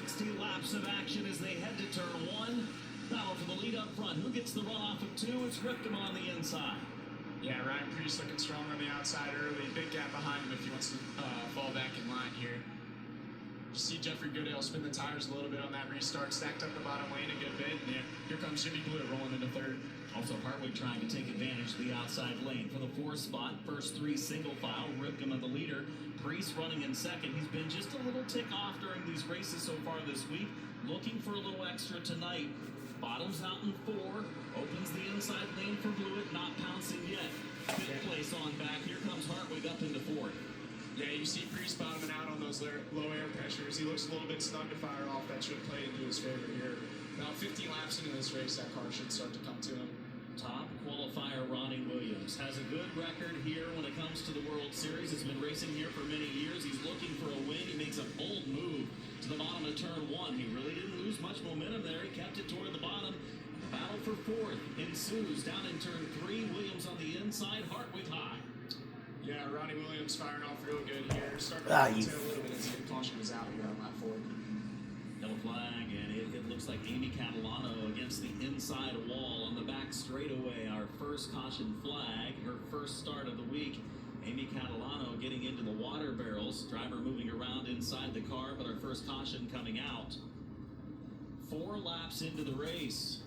60 laps of action as they head to turn one. Battle for the lead up front. Who gets the run off of two? It's Ripken on the inside. Yeah, Ryan Preece looking strong on the outside early. Big gap behind him if he wants to fall back in line here. You see Jeffrey Goodale spin the tires a little bit on that restart, stacked up the bottom lane a good bit, and here comes Jimmy Blewett rolling into third. Also, Hartwig trying to take advantage of the outside lane for the fourth spot. First three single file. Ripken of the leader. Preece running in second. He's been just a little tick off during these races so far this week. Looking for a little extra tonight. Bottoms out in four. Opens the inside lane for Blewett. Not pouncing yet. Fifth place on back. Here comes Hartwig up into fourth. Yeah, you see Preece bottoming out on those low air pressures. He looks a little bit snug to fire off. That should play into his favor here. About 50 laps into this race, that car should start to come to him. Top qualifier Ronnie Williams has a good record here when it comes to the World Series. He's been racing here for many years. He's looking for a win. He makes a bold move to the bottom of turn one. He really didn't lose much momentum there. He kept it toward the bottom. The battle for fourth ensues down in turn three. Williams on the inside, Hartwig high. Yeah, Ronnie Williams firing off real good here. Starting to a little bit as the caution was out here on lap 4. Yellow flag, and it looks like Amy Catalano against the inside wall on the back straightaway. Our first caution flag, her first start of the week. Amy Catalano getting into the water barrels. Driver moving around inside the car, but our first caution coming out. 4 laps into the race.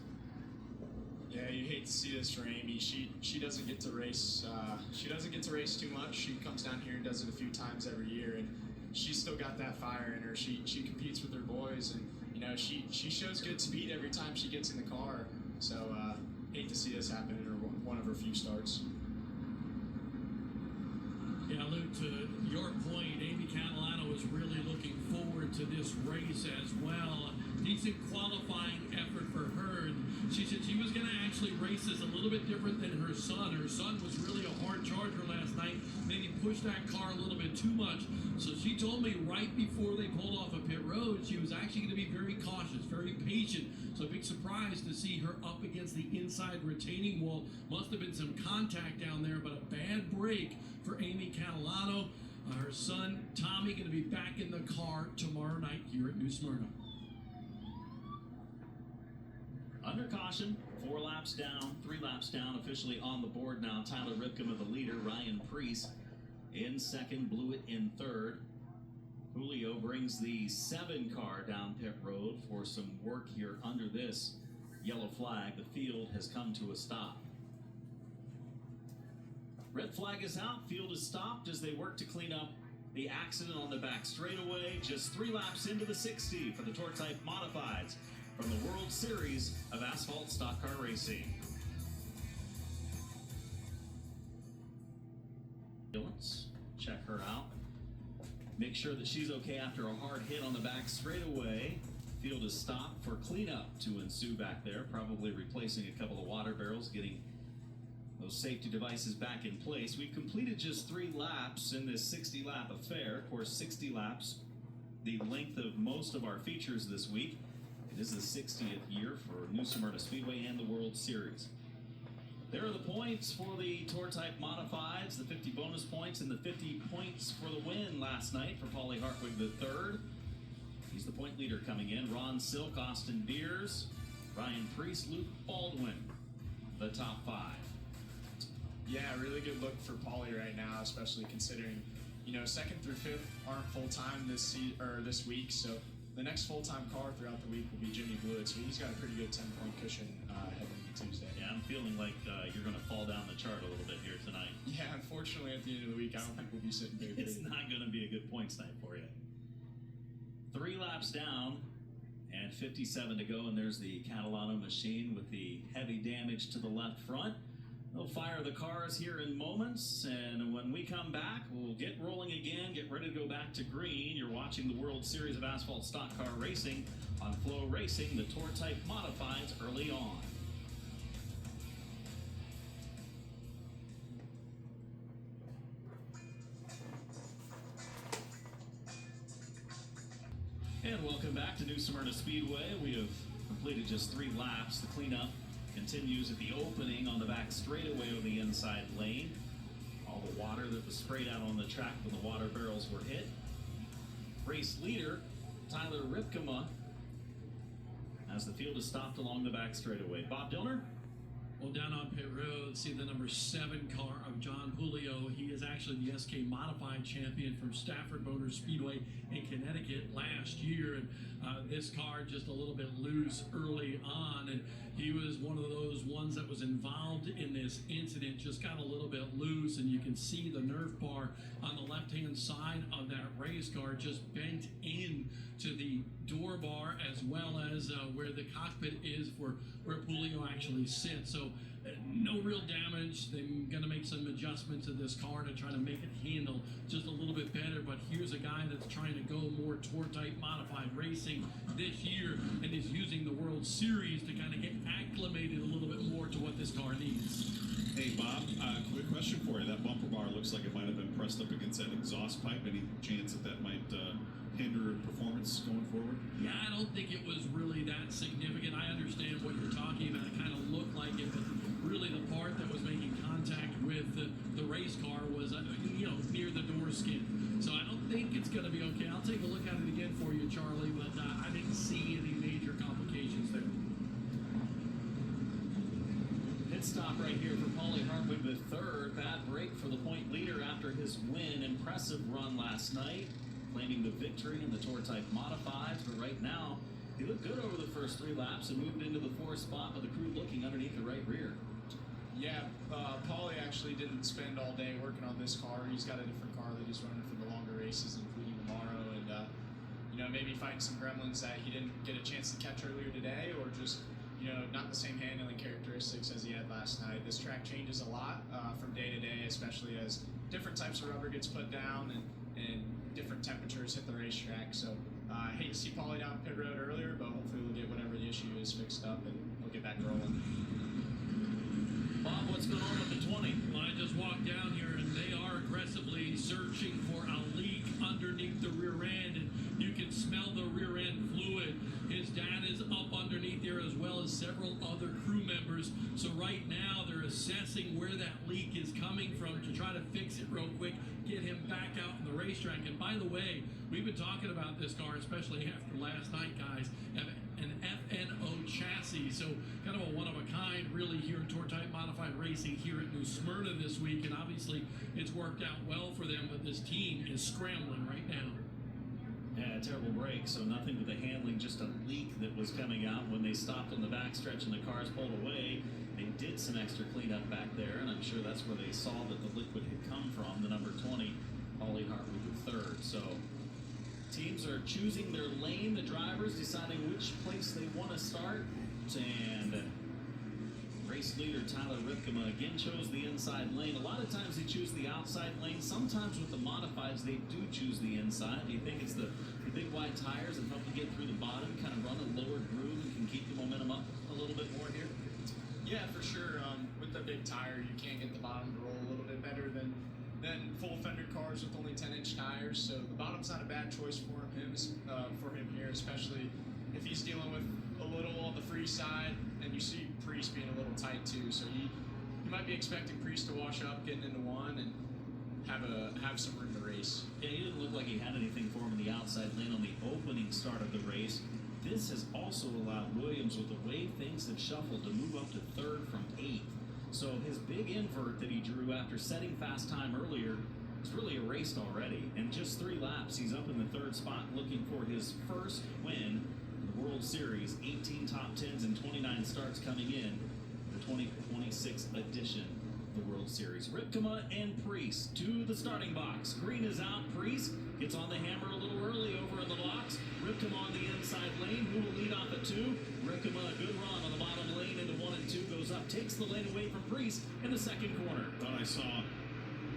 Yeah, you hate to see this for Amy. She doesn't get to race. She doesn't get to race too much. She comes down here and does it a few times every year, and she's still got that fire in her. She competes with her boys, and you know she shows good speed every time she gets in the car. So hate to see this happen in her one of her few starts. Yeah, Luke, to your point, Amy Catalano is really looking forward to this race as well. Decent qualifying effort for her. And she said she was going to actually race this a little bit different than her son. Her son was really a hard charger last night. Maybe pushed that car a little bit too much. So she told me right before they pulled off of pit road, she was actually going to be very cautious, very patient. So a big surprise to see her up against the inside retaining wall. Must have been some contact down there, but a bad break for Amy Catalano. Her son, Tommy, going to be back in the car tomorrow night here at New Smyrna. Under caution, 4 laps down, 3 laps down, officially on the board now. Tyler Ripken of the leader, Ryan Preece in second, Blewett in third. Julio brings the 7 car down pit road for some work here under this yellow flag. The field has come to a stop. Red flag is out, field is stopped as they work to clean up the accident on the back straightaway. Just 3 laps into the 60 for the Tour Type Modifieds from the World Series of Asphalt Stock Car Racing. Check her out. Make sure that she's okay after a hard hit on the back straightaway. Field is stopped for cleanup to ensue back there, probably replacing a couple of water barrels, getting those safety devices back in place. We've completed just 3 laps in this 60-lap affair. Of course, 60 laps, the length of most of our features this week. It is the 60th year for New Smyrna Speedway and the World Series. There are the points for the Tour Type Modifieds, the 50 bonus points, and the 50 points for the win last night for Paulie Hartwig III. He's the point leader coming in. Ron Silk, Austin Beers, Ryan Preece, Luke Baldwin, the top 5. Yeah, really good look for Paulie right now, especially considering, you know, 2nd through 5th aren't full-time this week, so the next full-time car throughout the week will be Jimmy Blewett, so he's got a pretty good 10-point cushion heading into Tuesday. Yeah, I'm feeling like you're going to fall down the chart a little bit here tonight. Yeah, unfortunately, at the end of the week, I don't think we'll be sitting very good. It's not going to be a good points night for you. 3 laps down and 57 to go, and there's the Catalano machine with the heavy damage to the left front. They'll fire the cars here in moments, and when we come back, we'll get rolling again, get ready to go back to green. You're watching the World Series of Asphalt Stock Car Racing on Flow Racing, the Tour Type Modifieds early on. And welcome back to New Smyrna Speedway. We have completed just 3 laps. The cleanup continues at the opening on the back straightaway of the inside lane. All the water that was sprayed out on the track when the water barrels were hit. Race leader Tyler Ripkema, as the field is stopped along the back straightaway. Bob Dillner? Well, down on pit road, see the number 7 car of John Julio. He is actually the SK Modified champion from Stafford Motor Speedway in Connecticut last year. And this car just a little bit loose early on. And he was one of those ones that was involved in this incident, just got a little bit loose. And you can see the nerf bar on the left-hand side of that race car just bent in to the door bar, as well as where the cockpit is for where Julio actually sits. So no real damage. They're going to make some adjustments to this car to try to make it handle just a little bit better. But here's a guy that's trying to go more tour type modified racing this year and is using the World Series to kind of get acclimated a little bit more to what this car needs. Hey, Bob, quick question for you. That bumper bar looks like it might have been pressed up against that exhaust pipe. Any chance that might hinder performance going forward? Yeah, I don't think it was really that significant. I understand what you're talking about. It kind of looked like it, but really the part that was making contact with the race car was, near the door skin. So I don't think it's going to be okay. I'll take a look at it again for you, Charlie, but I didn't see any major complications there. Pit stop right here for Paulie Hartwig the third. Bad break for the point leader after his win. Impressive run last night, claiming the victory in the Tour Type Modifieds. But right now, he looked good over the first 3 laps and moved into the 4th spot with the crew looking underneath the right rear. Yeah, Paulie actually didn't spend all day working on this car. He's got a different car that he's running for the longer races, including tomorrow. And, maybe find some gremlins that he didn't get a chance to catch earlier today, or just, not the same handling characteristics as he had last night. This track changes a lot from day to day, especially as different types of rubber gets put down and different temperatures hit the racetrack. So I hate to see Paulie down pit road earlier, but hopefully we'll get whatever the issue is fixed up and we'll get back rolling. Bob, what's going on with the 20? Well, I just walked down here and they are aggressively searching for a leak underneath the rear end, and you can smell the rear end fluid. His dad is up underneath there, as well as several other crew members. So right now they're assessing where that leak is coming from to try to fix it real quick, get him back out on the racetrack. And by the way, we've been talking about this car, especially after last night, guys, an FNO chassis. So kind of a one-of-a-kind, really, here in Tour Type Modified Racing here at New Smyrna this week. And obviously it's worked out well for them, but this team is scrambling right now. Yeah, terrible break. So nothing with the handling, just a leak that was coming out when they stopped on the backstretch and the cars pulled away. They did some extra cleanup back there, and I'm sure that's where they saw that the liquid had come from, the number 20, Paulie Hartwig the third. So teams are choosing their lane, the drivers deciding which place they want to start. And race leader Tyler Ripkema again chose the inside lane. A lot of times they choose the outside lane. Sometimes with the modifieds they do choose the inside. Do you think it's the big wide tires that help you get through the bottom, kind of run a lower groove and can keep the momentum up a little bit more here? Yeah, for sure. With the big tire, you can get the bottom to roll a little bit better than full fender cars with only 10-inch tires. So the bottom's not a bad choice for him here, especially if he's dealing with a little on the free side, and you see Preece being a little tight too. So you might be expecting Preece to wash up, getting into one, and have some room to race. Yeah, he didn't look like he had anything for him in the outside lane on the opening start of the race. This has also allowed Williams, with the way things have shuffled, to move up to 3rd from 8th. So his big invert that he drew after setting fast time earlier is really erased already. In just 3 laps, he's up in the 3rd spot looking for his first win in the World Series. 18 top 10s and 29 starts coming in the 2026 edition of the World Series. Ripkema and Preece to the starting box. Green is out. Preece gets on the hammer a little early over in the blocks. Ripkema on the inside lane. Who will lead off at 2? Ripkema, a good run on the bottom lane into 1 and 2. Goes up, takes the lane away from Preece in the 2nd corner. Thought I saw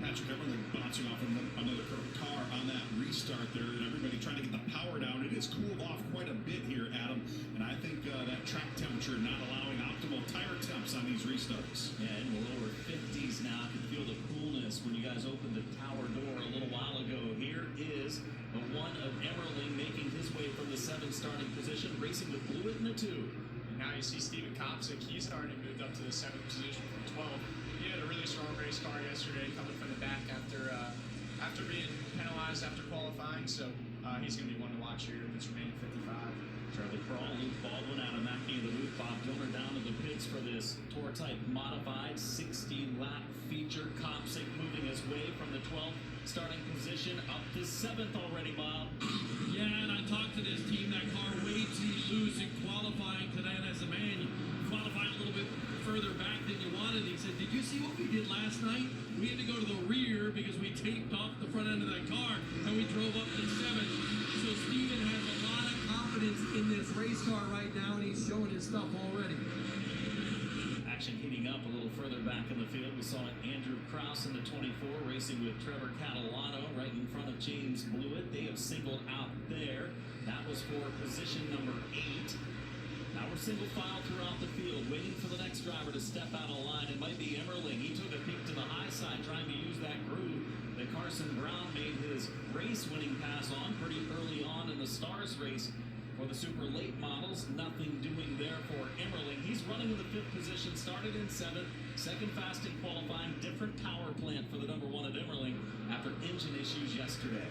Patrick Emerling bouncing off another car on that restart there, and everybody trying to get the power down. It has cooled off quite a bit here, Adam, and I think that track temperature not allowing optimal tire temps on these restarts. Yeah, in the lower 50s now. I can feel the coolness when you guys opened the tower door a little while ago. Here is the one of Emerling making his way from the 7th starting position, racing with Blewett in the 2. And now you see Steven Kopcik. He's already moved up to the 7th position from 12. He had a really strong race car yesterday, coming from the back after being penalized after qualifying. So he's going to be one to watch watch here in this remaining 55. Trevor Crawl, Luke Baldwin out of Mackey in the booth. Bob Donor down to the pits for this Tour-type modified 60-lap feature. Kopcik moving his way from the 12th starting position up to 7th already, Bob. Yeah, and I talked to this team. That car way too loose in qualifying today. And as a man, you qualified a little bit further back than you wanted. He said, did you see what we did last night? We had to go to the rear because we taped off the front end of that car and we drove up to 7th. So Steven has a lot of confidence in this race car right now, and he's showing his stuff already. Action heating up a little further back in the field. We saw Andrew Krause in the 24 racing with Trevor Catalano right in front of James Blewett. They have singled out there. That was for position number 8. Now we're single file throughout the field, waiting for the next driver to step out of line. It might be Emerling. He took a peek to the high side, trying to use that groove that Carson Brown made his race-winning pass on pretty early on in the Stars race for the super late models. Nothing doing there for Emerling. He's running in the 5th position, started in 7th, second fast in qualifying. Different power plant for the number 1 at Emerling after engine issues yesterday.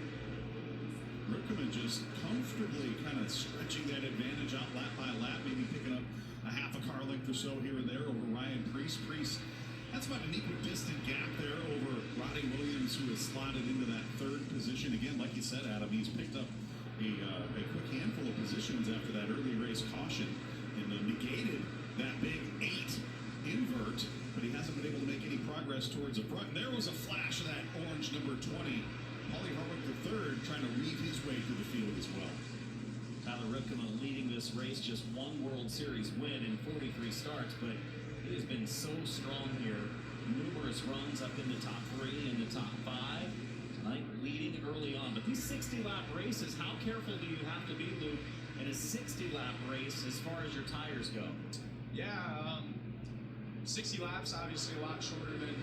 Ripkeman just comfortably kind of stretching that advantage out lap by lap, maybe picking up a half a car length or so here and there over Ryan Preece. Preece, that's about an equidistant gap there over Roddy Williams, who has slotted into that 3rd position. Again, like you said, Adam, he's picked up a quick handful of positions after that early race caution and negated that big 8 invert, but he hasn't been able to make any progress towards the front. And there was a flash of that orange number 20. Holly Harwick III trying to weave his way through the field as well. Tyler Ripkeman leading this race, just 1 World Series win in 43 starts, but he has been so strong here. Numerous runs up in the top 3, in the top 5. Tonight leading early on. But these 60-lap races, how careful do you have to be, Luke, in a 60-lap race as far as your tires go? Yeah, 60 laps, obviously a lot shorter than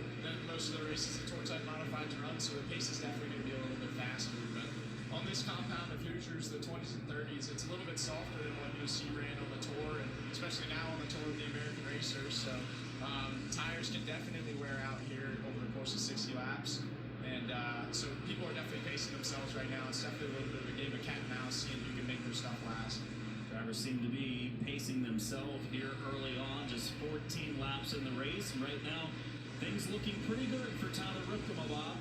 most of the races the Tour-type modified to run, so the pace is definitely going to be a little bit faster. But on this compound, the futures, the 20s and 30s, it's a little bit softer than what you see ran on the Tour, and especially now on the Tour with the American racers. So tires can definitely wear out here over the course of 60 laps. And so people are definitely pacing themselves right now. It's definitely a little bit of a game of cat and mouse, seeing who can make their stuff last. Drivers seem to be pacing themselves here early on, just 14 laps in the race, and right now things looking pretty good for Tyler Ripkeman, Bob.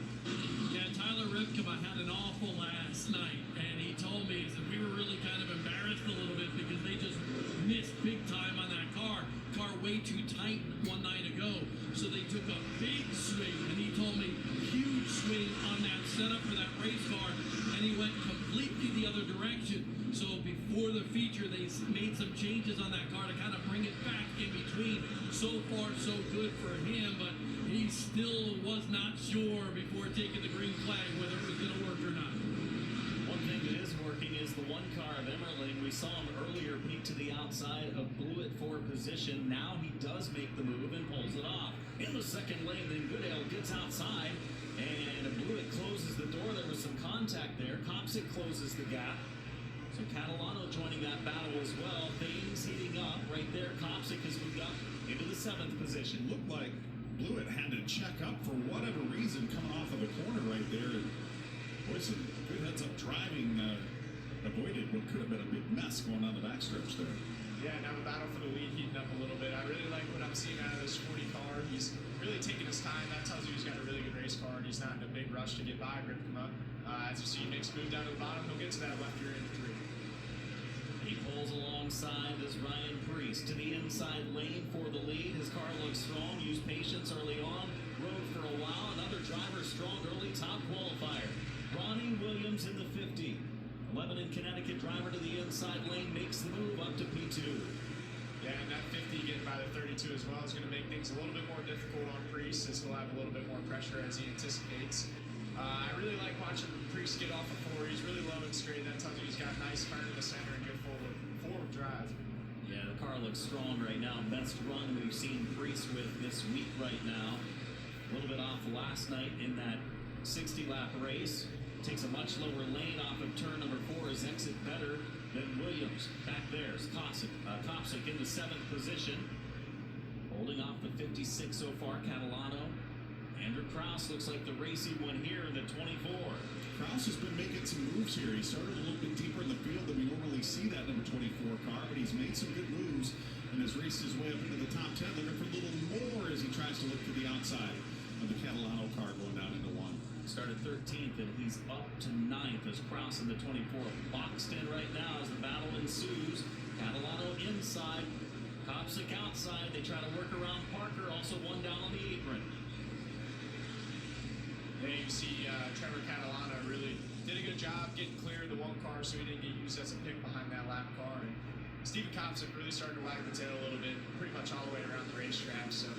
Yeah, Tyler Ripkeman had an awful last night, and he told me that we were really kind of embarrassed a little bit because they just missed big time on that car. Car way too tight one night ago, so they took a big swing, and he told me huge swing on that setup for that race car, and he went completely the other direction. So before the feature, they made some changes on that car to kind of bring it back in between. So far, so good for him, but he still was not sure before taking the green flag whether it was going to work or not. One thing that is working is the 1 car of Emerling. We saw him earlier peek to the outside of Blewett for position. Now he does make the move and pulls it off. In the 2nd lane, then Goodale gets outside, and Blewett closes the door. There was some contact there. Kopcik closes the gap. So Catalano joining that battle as well. Things heating up right there. Kopcik has moved up into the 7th position. Looked like Blewett had to check up for whatever reason coming off of the corner right there. And boy, some good heads-up driving avoided what could have been a big mess going on the backstretch there. Yeah, now the battle for the lead heating up a little bit. I really like what I'm seeing out of this 40 car. He's really taking his time. That tells you he's got a really good race car, and he's not in a big rush to get by Ripkeman. As you see, he makes a move down to the bottom. He'll get to that left rear end 3. He pulls alongside as Ryan Preece to the inside lane for the lead. His car looks strong, used patience early on, rode for a while. Another driver strong early, top qualifier. Ronnie Williams in the 50. 11 in Connecticut driver to the inside lane makes the move up to P2. Yeah, and that 50 getting by the 32 as well is going to make things a little bit more difficult on Preece, as he'll have a little bit more pressure as he anticipates. I really like watching Preece get off of 4. He's really low and straight. That tells you he's got a nice turn in the center and good forward drive. Yeah, the car looks strong right now. Best run we've seen Preece with this week right now. A little bit off last night in that 60-lap race. Takes a much lower lane off of turn number 4. His exit better than Williams. Back there's Kopcik in the 7th position. Holding off the 56 so far, Catalano. Andrew Krause looks like the racing one here in the 24. Krause has been making some moves here. He started a little bit deeper in the field than we normally see that number 24 car, but he's made some good moves and has raced his way up into the top 10, looking for a little more as he tries to look to the outside of the Catalano car going down into 1. Started 13th, and he's up to 9th as Krause in the 24. Boxed in right now as the battle ensues. Catalano inside, Kopcik outside. They try to work around Parker, also one down on the apron. Yeah, you see Trevor Catalano really did a good job getting clear of the one car so he didn't get used as a pick behind that lap car. And Stephen Kopcik really started to wag the tail a little bit, pretty much all the way around the racetrack. So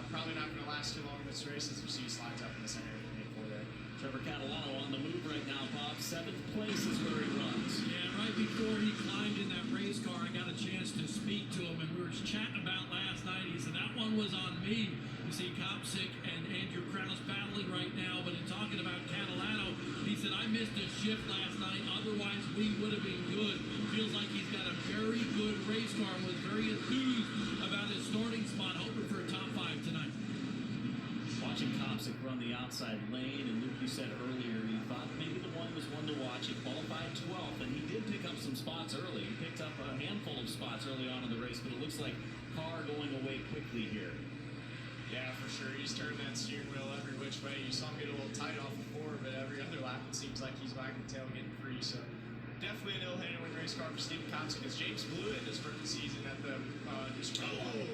probably not going to last too long in this race as you see he slides up in the center of the 24 there. Trevor Catalano on the move right now, Bob. 7th place is where he runs. Yeah, right before he climbed in that race car, I got a chance to speak to him, and we were chatting about last night. He said, that one was on me. You see Kopcik and Andrew Krause battling right now, but in talking about Catalano, he said, I missed a shift last night, otherwise we would have been good. Feels like he's got a very good race car and was very enthused about his starting spot, hoping for a top 5 tonight. Watching Kopcik run the outside lane, and Luke, you said earlier you thought maybe the one was one to watch. He qualified 12th, and he did pick up some spots early. He picked up a handful of spots early on in the race, but it looks like car going away quickly here. Yeah, for sure. He's turned that steering wheel every which way. You saw him get a little tight off before, but every other lap it seems like he's wagging the tail getting free. So definitely an ill-handed race car for Stephen Kopcik as James blew it his rookie season at the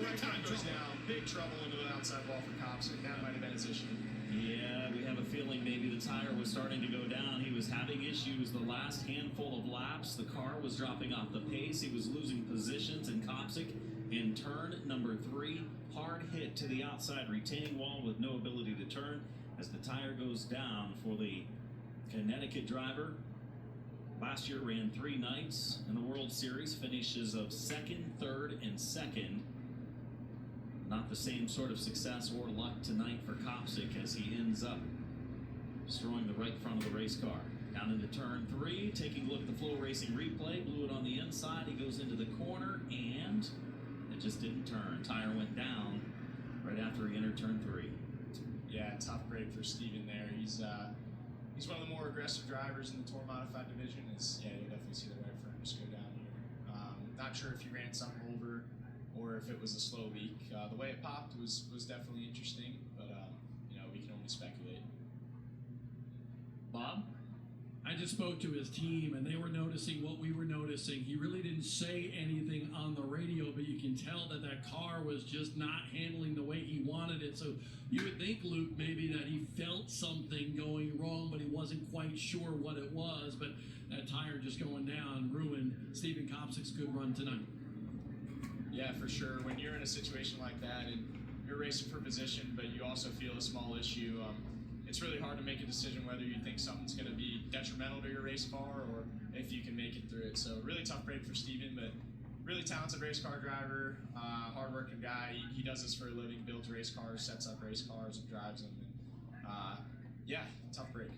right time goes down. Big trouble into the outside wall for Kopcik. That might have been his issue. Yeah, we have a feeling maybe the tire was starting to go down. He was having issues the last handful of laps. The car was dropping off the pace. He was losing positions, and Kopcik in turn number 3, hard hit to the outside retaining wall with no ability to turn as the tire goes down for the Connecticut driver. Last year ran 3 nights in the World Series, finishes of 2nd, 3rd, and 2nd. Not the same sort of success or luck tonight for Kopcik as he ends up destroying the right front of the race car. Down into turn 3, taking a look at the Flow Racing replay, blew it on the inside. He goes into the corner, and it just didn't turn. Tire went down right after he entered turn 3. Yeah, tough break for Steven there. He's one of the more aggressive drivers in the Tour Modified division. Yeah, you'll definitely see the way for him just go down here. Not sure if he ran something over or if it was a slow leak. The way it popped was definitely interesting, but we can only speculate. Bob? I just spoke to his team, and they were noticing what we were noticing. He really didn't say anything on the radio, but you can tell that that car was just not handling the way he wanted it. So you would think, Luke, maybe that he felt something going wrong, but he wasn't quite sure what it was. But that tire just going down ruined Stephen Kopcik's good run tonight. Yeah, for sure. When you're in a situation like that and you're racing for position, but you also feel a small issue, it's really hard to make a decision whether you think something's going to be detrimental to your race car or if you can make it through it. So really tough break for Steven, but really talented race car driver, hardworking guy. He does this for a living, builds race cars, sets up race cars, and drives them. And, yeah, tough break.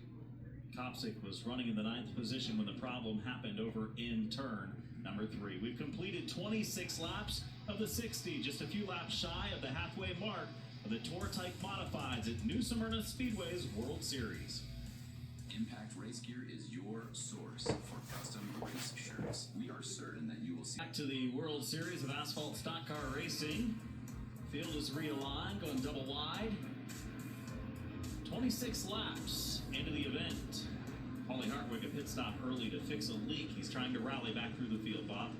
Kopcik was running in the 9th position when the problem happened over in turn number 3. We've completed 26 laps of the 60, just a few laps shy of the halfway mark of the Tour-type modifieds at New Smyrna Speedway's World Series. Impact Race Gear is your source for custom race shirts. We are certain that you will see. Back to the World Series of Asphalt Stock Car Racing. Field is realigned, going double wide. 26 laps into the event. Paulie Hartwig a pit stop early to fix a leak. He's trying to rally back through the field, Bob.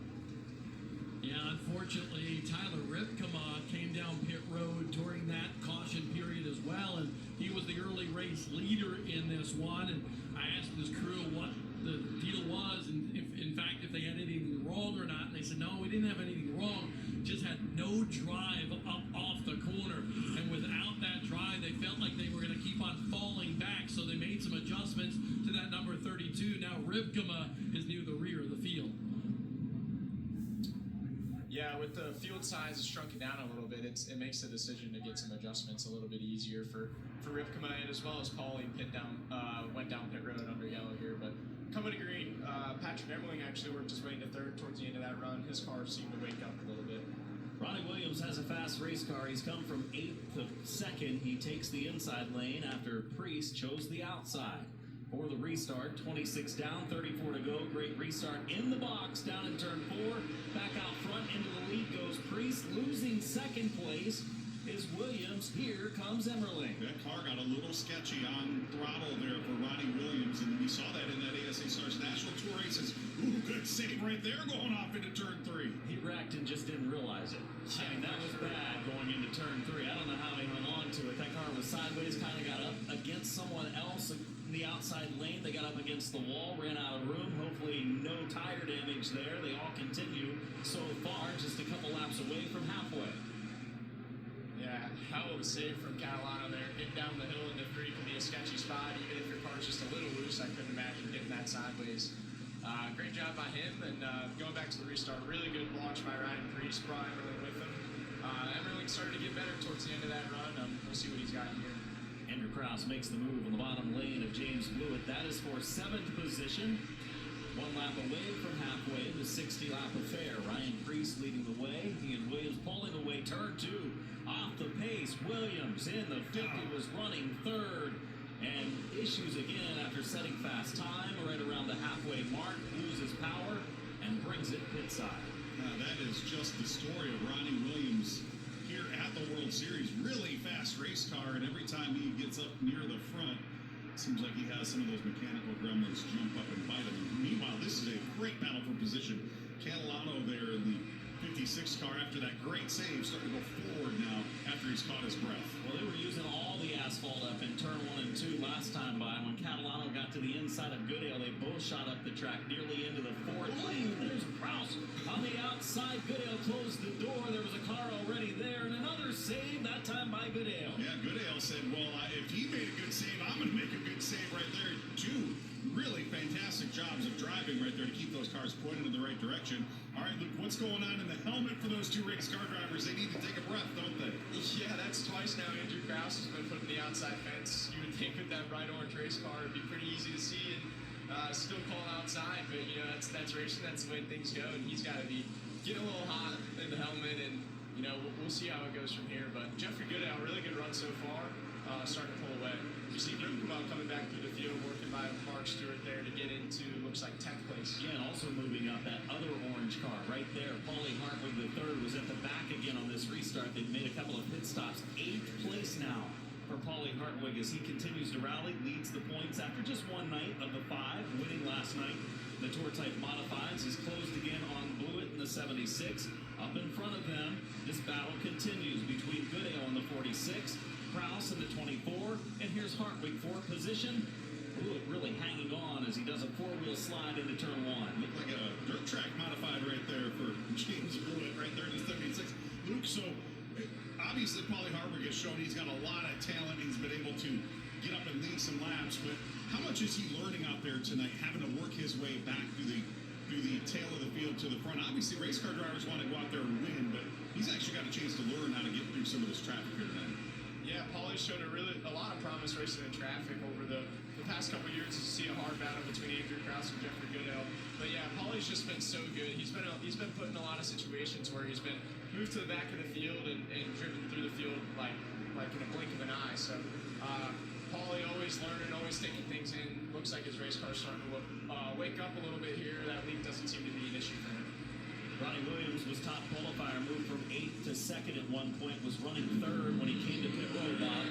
Yeah, unfortunately, Tyler Ripkema came down pit road during that caution period as well, and he was the early race leader in this one. And I asked his crew what the deal was, and if they had anything wrong or not. And they said, no, we didn't have anything wrong. Just had no drive up off the corner. And without that drive, they felt like they were going to keep on falling back. So they made some adjustments to that number 32. Now Ripkema is near the rear of the field. Yeah, with the field size shrunken down a little bit, it makes the decision to get some adjustments a little bit easier for Ripkema, and as well as Paulie went down pit road under yellow here. But coming to green, Patrick Emerling actually worked his way into 3rd towards the end of that run. His car seemed to wake up a little bit. Ronnie Williams has a fast race car. He's come from 8th to 2nd. He takes the inside lane after Preece chose the outside. For the restart, 26 down, 34 to go. Great restart in the box, down in turn 4. Back out front into the lead goes Preece. Losing second place is Williams. Here comes Emerling. That car got a little sketchy on throttle there for Ronnie Williams, and we saw that in that ASA Stars National Tour races. Ooh, good save right there going off into turn 3. He wrecked and just didn't realize it. I mean, that was bad going into turn 3. I don't know how he hung on to it. That car was sideways, kind of got up against someone else in the outside lane. They got up against the wall, ran out of room. Hopefully no tire damage there. They all continue so far, just a couple laps away from halfway. Yeah, hell of a save from Catalano there. Getting down the hill into 3 can be a sketchy spot. Even if your car's just a little loose, I couldn't imagine getting that sideways. Great job by him. And going back to the restart, really good launch by Ryan Preece. Brought Emerling with him. Emerling started to get better towards the end of that run. We'll see what he's got here. Andrew Krause makes the move on the bottom lane of James Blewett. That is for 7th position. 1 lap away from halfway in the 60-lap affair. Ryan Preece leading the way. He and Williams pulling away. Turn 2 off the pace. Williams in the 50 was running 3rd. And issues again after setting fast time right around the halfway mark. Loses power and brings it pit side. That is just the story of Ronnie Williams here at the World Series. Really fast race car, and every time he gets up near the front, it seems like he has some of those mechanical gremlins jump up and bite him. Meanwhile, this is a great battle for position. Catalano there in the 56 car after that great save, starting to go forward now after he's caught his breath. Well, they were using all the asphalt up in turn 1 and 2 last time by. When Catalano got to the inside of Goodale, they both shot up the track nearly into the 4th lane. There's Krause on the outside. Goodale closed the door. There was a car already there, and another save, that time by Goodale. Yeah, Goodale said, well, if he made a good save, I'm going to make a good save right there. 2 really fantastic jobs of driving right there to keep those cars pointed in the right direction. All right, look, what's going on in the helmet for those 2 race car drivers? They need to take a breath, don't they? Yeah, that's twice now Andrew Krause has been put in the outside fence. You would think with that bright orange race car, it'd be pretty easy to see and still call outside. But, you know, that's racing. That's the way things go. And he's got to be getting a little hot in the helmet. And, you know, we'll see how it goes from here. But Jeffrey Goodale, really good run so far. Starting to pull away. You see Newcomb coming back through the field, working by Mark Stewart there to get into, looks like 10th place. Yeah, and also moving up that other orange car right there. Paulie Hartwig III was at the back again on this restart. They've made a couple of pit stops. 8th place now for Paulie Hartwig as he continues to rally, leads the points after just 1 night of the 5, winning last night. The Tour Type Modifieds. He's closed again on Blewett in the 76. Up in front of them, this battle continues between Goodale in the 46. Krause in the 24, and here's Hartwig 4th position. Blewett really hanging on as he does a 4-wheel slide into turn 1. Looked like a dirt track modified right there for James Blewett right there in the 76. Luke, so obviously Paulie Hartwig has shown he's got a lot of talent. He's been able to get up and lead some laps, but how much is he learning out there tonight, having to work his way back through the tail of the field to the front? Obviously, race car drivers want to go out there and win, but he's actually got a chance to learn how to get through some of this traffic here tonight. Yeah, Paulie showed a lot of promise racing in traffic over the past couple years. To see a hard battle between Andrew Krause and Jeffrey Goodale. But yeah, Paulie's just been so good. He's been put in a lot of situations where he's been moved to the back of the field and driven through the field like in a blink of an eye. So Paulie always learning, always taking things in. Looks like his race car's starting to wake up a little bit here. That lead doesn't seem to be an issue for him. Ronnie Williams was top qualifier, moved from 8th to 2nd at one point, was running 3rd when he came to pit road, Bob.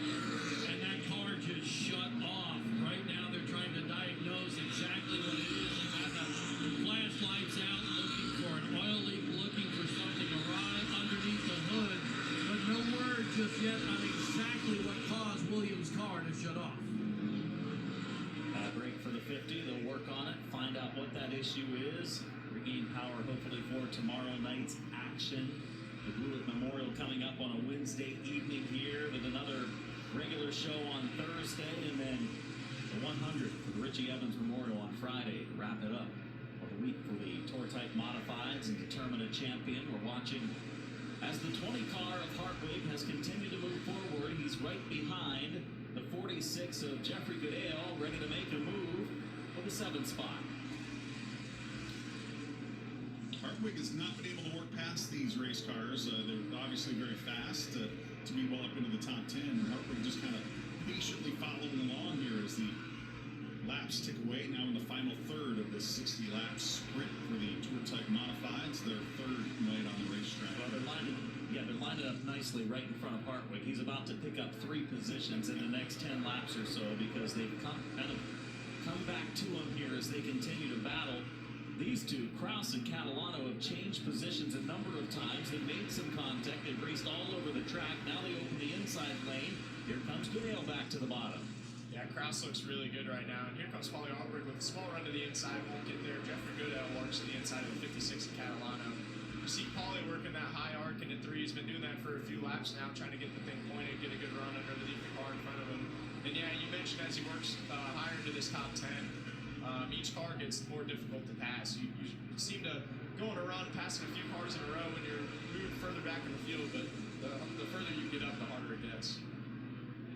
And that car just shut off. Right now they're trying to diagnose exactly what it is. You've got the flashlights out, looking for an oil leak, looking for something awry underneath the hood. But no word just yet on exactly what caused Williams' car to shut off. Break for the 50. They'll work on it, find out what that issue is. Regain power hopefully for tomorrow night's action. The Blewett Memorial coming up on a Wednesday evening here with another regular show on Thursday, and then the 100 for the Richie Evans Memorial on Friday to wrap it up for the week for the Tour Type Modifieds and determine a champion. We're watching as the 20 car of Hartwig has continued to move forward. He's right behind the 46 of Jeffrey Goodale, ready to make a move for the 7th spot. Hartwig has not been able to work past these race cars. They're obviously very fast to be well up into the top 10. Hartwig just kind of patiently following along here as the laps tick away. Now in the final third of this 60-lap sprint for the Tour Type Modifieds, their third night on the racetrack. Well, they're lining up nicely right in front of Hartwig. He's about to pick up 3 positions in the next 10 laps or so because they've come back to him here as they continue to battle. These two, Kraus and Catalano, have changed positions a number of times. They've made some contact. They've raced all over the track. Now they open the inside lane. Here comes Goodale back to the bottom. Yeah, Kraus looks really good right now. And here comes Paulie Hartwig with a small run to the inside. Won't get there. Jeffrey Goodale works to the inside of the 56 of Catalano. You see Paulie working that high arc into 3. He's been doing that for a few laps now, trying to get the thing pointed, get a good run underneath the car in front of him. And yeah, you mentioned as he works higher into this top 10, each car gets more difficult to pass. You seem to go on a run, passing a few cars in a row when you're moving further back in the field, but the further you get up, the harder it gets.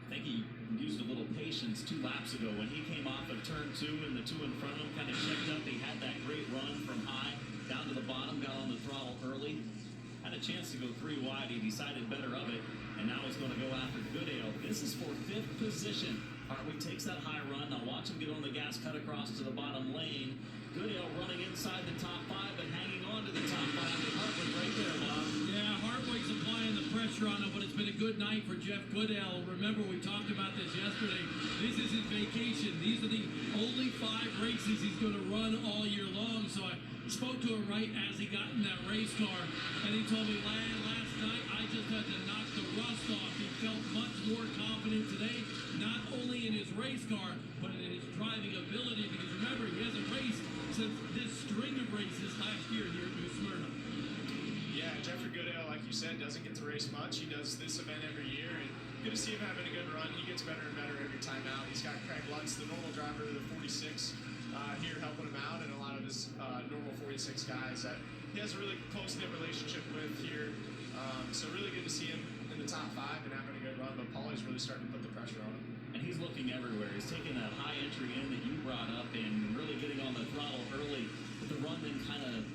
I think he used a little patience 2 laps ago when he came off of turn 2 and the 2 in front of him kind of checked up. He had that great run from high down to the bottom, got on the throttle early, had a chance to go 3 wide. He decided better of it, and now he's going to go after Goodale. This is for 5th position. Hartwig takes that high run. Now watch him get on the gas, cut across to the bottom lane. Goodale running inside the top 5, but hanging on to the top 5 with Hartwig right there, Bob. Yeah, Hartwig's applying the pressure on him, but it's been a good night for Jeff Goodale. Remember, we talked about this yesterday. This is his vacation. These are the only 5 races he's going to run all year long. So I spoke to him right as he got in that race car, and he told me, last night I just had to knock the rust off. He felt much more confident today, not only in his race car, but in his driving ability, because remember, he hasn't raced since this string of races last year here at New Smyrna. Yeah, Jeffrey Goodale, like you said, doesn't get to race much. He does this event every year, and good to see him having a good run. He gets better and better every time out. He's got Craig Lutz, the normal driver of the 46, here helping him out, and a lot of his normal 46 guys that he has a really close-knit relationship with here. So really good to see him in the top 5 and having a good run, but Paulie's really starting to put the pressure on him. And he's looking everywhere. He's taking that high entry in that you brought up and really getting on the throttle early. But the run then kind of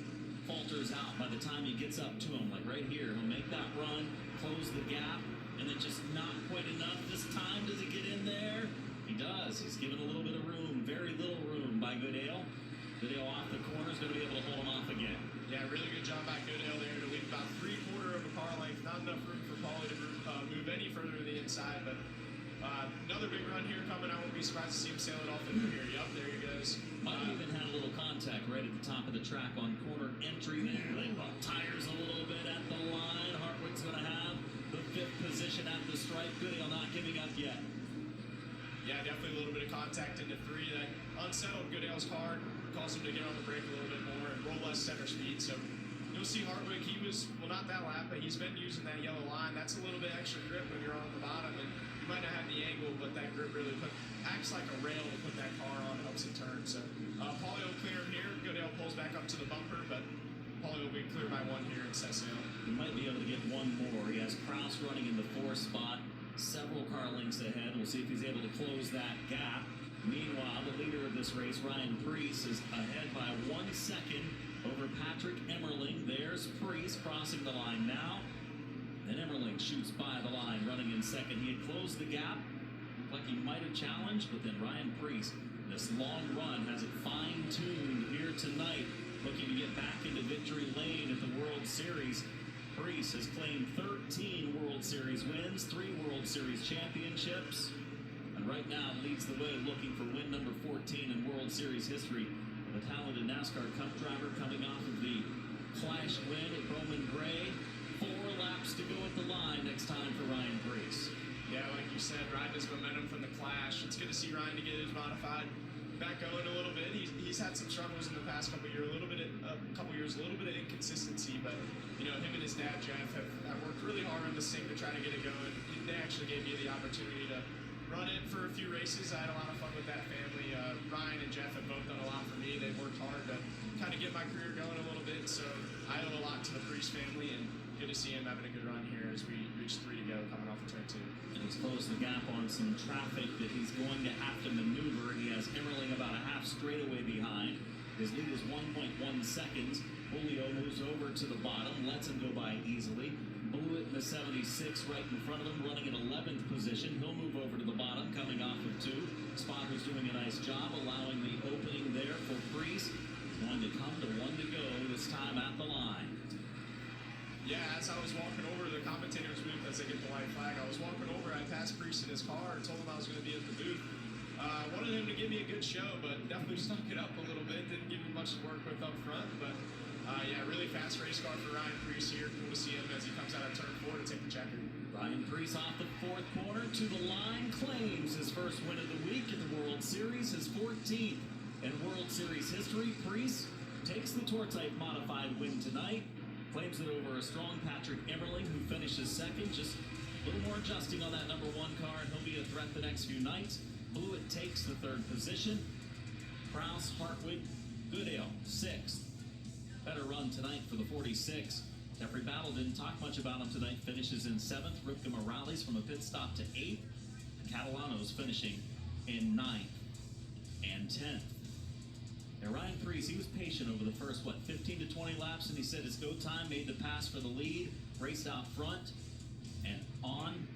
falters out by the time he gets up to him. Like right here, he'll make that run, close the gap, and then just not quite enough this time. Does he get in there? He does. He's given a little bit of room, very little room by Goodale. Goodale off the corner is going to be able to hold him off again. Yeah, really good job by Goodale there to leave about 3/4 of a car length. Not enough room for Paulie to move any further to the inside, but another big run here coming. I won't be surprised to see him sail it off into here. Yup, there he goes. Might have even had a little contact right at the top of the track on corner entry there. They brought tires a little bit at the line. Hartwig's going to have the 5th position at the stripe. Goodale not giving up yet. Yeah, definitely a little bit of contact into 3. That unsettled Goodale's car, caused him to get on the brake a little bit more and roll less center speed. So you'll see Hartwig, he was, well, not that lap, but he's been using that yellow line. That's a little bit extra grip when you're on the bottom, and you might not have the angle, but that grip really acts like a rail to put that car on, helps it turn. So Paulie will clear him here. Goodale pulls back up to the bumper, but Paulie will be clear by 1 here in set sail. He might be able to get 1 more. He has Kraus running in the 4th spot, several car lengths ahead. We'll see if he's able to close that gap. Meanwhile, the leader of this race, Ryan Preece, is ahead by 1 second over Patrick Emerling. There's Preece crossing the line now. And Emerling shoots by the line, running in second. He had closed the gap. Looked like he might have challenged, but then Ryan Preece, this long run, has it fine-tuned here tonight, looking to get back into victory lane at the World Series. Preece has claimed 13 World Series wins, 3 World Series championships, and right now leads the way looking for win number 14 in World Series history. The talented NASCAR Cup driver coming off of the Clash win at Bowman Gray. 4 laps to go at the line next time for Ryan Preece. Yeah, like you said, riding his momentum from the Clash. It's good to see Ryan to get his modified back going a little bit. He's had some struggles in the past couple years, a little bit of inconsistency, but you know, him and his dad Jeff have worked really hard on this thing to try to get it going. They actually gave me the opportunity to run it for a few races. I had a lot of fun with that family. Ryan and Jeff have both done a lot for me. They've worked hard to kind of get my career going a little bit, so I owe a lot to the Preece family, and good to see him having a good run here as we reach 3 to go coming off of turn 2. And he's closed the gap on some traffic that he's going to have to maneuver. He has Emerling about a half straightaway behind. His lead is 1.1 seconds. Julio moves over to the bottom, lets him go by easily. Blew it in the 76 right in front of him, running in 11th position. He'll move over to the bottom, coming off of 2. Spotter's doing a nice job, allowing the opening there for Preece. Going to come to 1 to go, this time at the line. Yeah, as I was walking over to the commentator's booth as they get the white flag, I was walking over, I passed Preece in his car and told him I was going to be at the booth. Wanted him to give me a good show, but definitely stunk it up a little bit. Didn't give me much to work with up front, but yeah, really fast race car for Ryan Preece here. Cool to see him as he comes out of turn 4 to take the checker. Ryan Preece off the 4th corner to the line, claims his first win of the week at the World Series, his 14th in World Series history. Preece takes the tour type modified win tonight, claims it over a strong Patrick Emerling, who finishes second. Just a little more adjusting on that number 1 car, and he'll be a threat the next few nights. Blewett takes the 3rd position. Kraus, Hartwig, Goodale, 6th. Better run tonight for the 46. Jeffrey Battle didn't talk much about him tonight. Finishes in 7th. Ripkema rallies from a pit stop to 8th. Catalano's finishing in 9th and 10th. And Ryan Preece, he was patient over the first, 15 to 20 laps, and he said it's go time, made the pass for the lead, raced out front, and on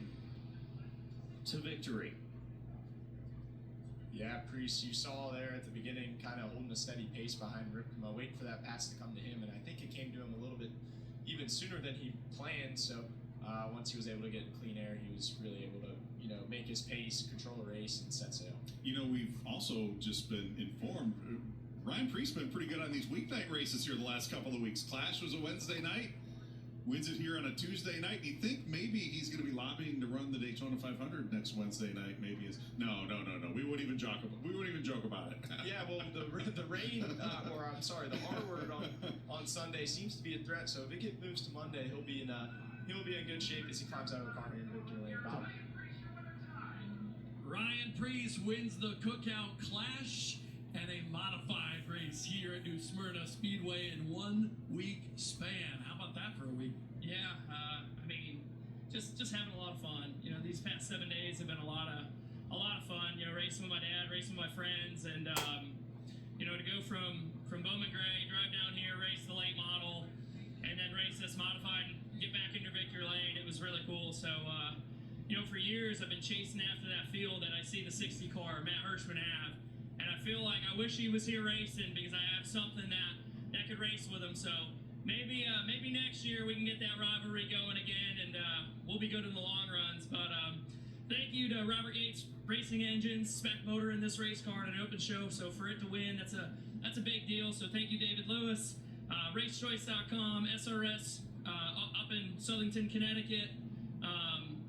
to victory. Yeah, Preece, you saw there at the beginning, kind of holding a steady pace behind Ripkema, waiting for that pass to come to him, and I think it came to him a little bit even sooner than he planned. So once he was able to get clean air, he was really able to, make his pace, control the race, and set sail. We've also just been informed. Ryan Preece been pretty good on these weeknight races here the last couple of weeks. Clash was a Wednesday night. Wins it here on a Tuesday night. You think maybe he's going to be lobbying to run the Daytona 500 next Wednesday night? Maybe it's no. We wouldn't even joke about it. Yeah, well, the rain, or I'm sorry, the R word on Sunday seems to be a threat. So if it moves to Monday, he'll be in good shape as he climbs out of the car in victory lane. Bob. Ryan Preece wins the Cookout Clash and a modified race here at New Smyrna Speedway in 1 week span. How about that for a week? Yeah, just having a lot of fun. These past 7 days have been a lot of fun. Racing with my dad, racing with my friends, and to go from Bowman Gray, drive down here, race the late model, and then race this modified and get back into victory lane. It was really cool. So for years I've been chasing after that field that I see the 60 car Matt Hirschman have. And I feel like I wish he was here racing because I have something that could race with him. So maybe next year we can get that rivalry going again, and we'll be good in the long runs. But thank you to Robert Yates Racing Engines, spec motor in this race car, and an open show. So for it to win, that's a big deal. So thank you, David Lewis, RaceChoice.com, SRS up in Southington, Connecticut,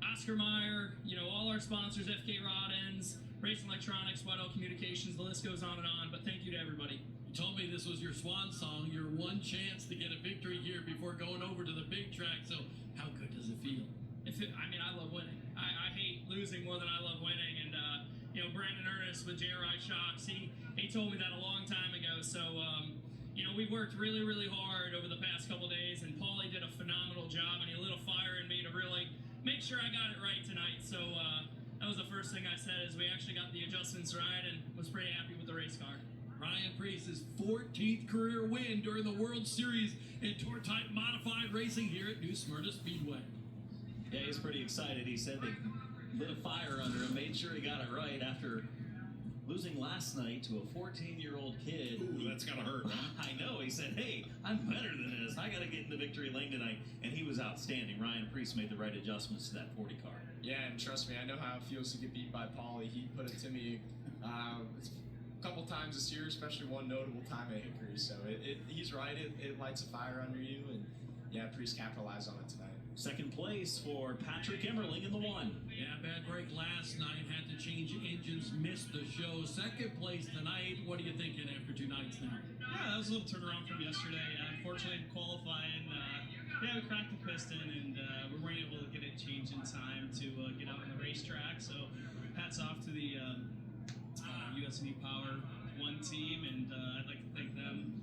Oscar Meyer, all our sponsors, FK Rod Ends, Race Electronics, Whitehall Communications, the list goes on and on, but thank you to everybody. You told me this was your swan song, your one chance to get a victory here before going over to the big track, so how good does it feel? I love winning. I hate losing more than I love winning, and Brandon Ernest with JRI Shocks, he told me that a long time ago, so we worked really, really hard over the past couple days, and Paulie did a phenomenal job, and he lit a fire in me to really make sure I got it right tonight, so that was the first thing I said, is we actually got the adjustments right and was pretty happy with the race car. Ryan Preece's 14th career win during the World Series in tour type modified racing here at New Smyrna Speedway. Yeah, he's pretty excited. He said they lit a fire under him, made sure he got it right after losing last night to a 14-year-old kid. Ooh, that's gotta hurt, huh? I know. He said, hey, I'm better than this. I got to get in the victory lane tonight. And he was outstanding. Ryan Preece made the right adjustments to that 40 car. Yeah, and trust me, I know how it feels to get beat by Paulie. He put it to me a couple times this year, especially one notable time at Hickory. So he's right. It lights a fire under you. And yeah, Preece capitalized on it tonight. Second place for Patrick Emerling in the 1. Yeah, bad break last night. Had to change engines, missed the show. Second place tonight. What are you thinking after 2 nights now? Yeah, that was a little turnaround from yesterday. Unfortunately, qualifying, we cracked the piston, and we weren't able to get it changed in time to get out on the racetrack. So hats off to the USD Power 1 team, and I'd like to thank them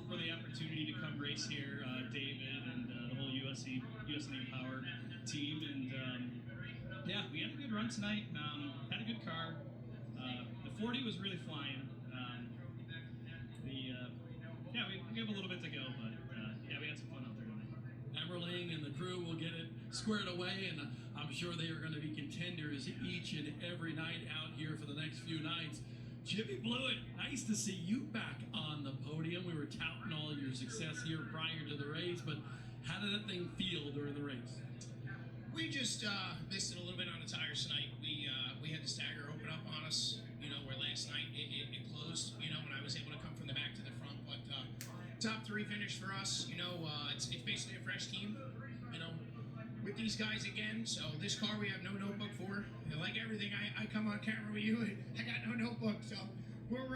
for the opportunity to come race here, David and the whole USD Power team. And yeah, we had a good run tonight. Had a good car. The 40 was really flying. Yeah, we have a little bit to go, but yeah, we had some fun out there tonight. Emerling and the crew will get it squared away, and I'm sure they are going to be contenders each and every night out here for the next few nights. Jimmy Blewett, nice to see you back on the podium. We were touting all your success here prior to the race, but how did that thing feel during the race? We just missed it a little bit on the tires tonight. We had the stagger open up on us, where last night it closed, and I was able to come from the back to the front. But top 3 finish for us, it's basically a fresh team, with these guys again. So this car we have no notebook for. Like everything, I come on camera with you, I got no notebook. So we're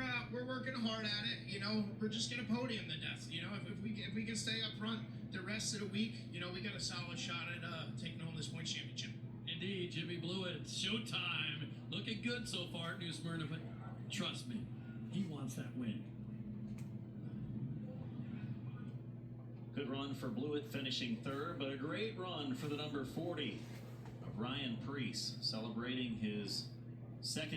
working hard at it. We're just gonna podium to death. If we can stay up front the rest of the week, we got a solid shot at taking home this point championship. Indeed, Jimmy Blewett, showtime. Looking good so far at New Smyrna, but trust me, he wants that win. Good run for Blewett, finishing 3rd, but a great run for the number 40 of Ryan Preece, celebrating his second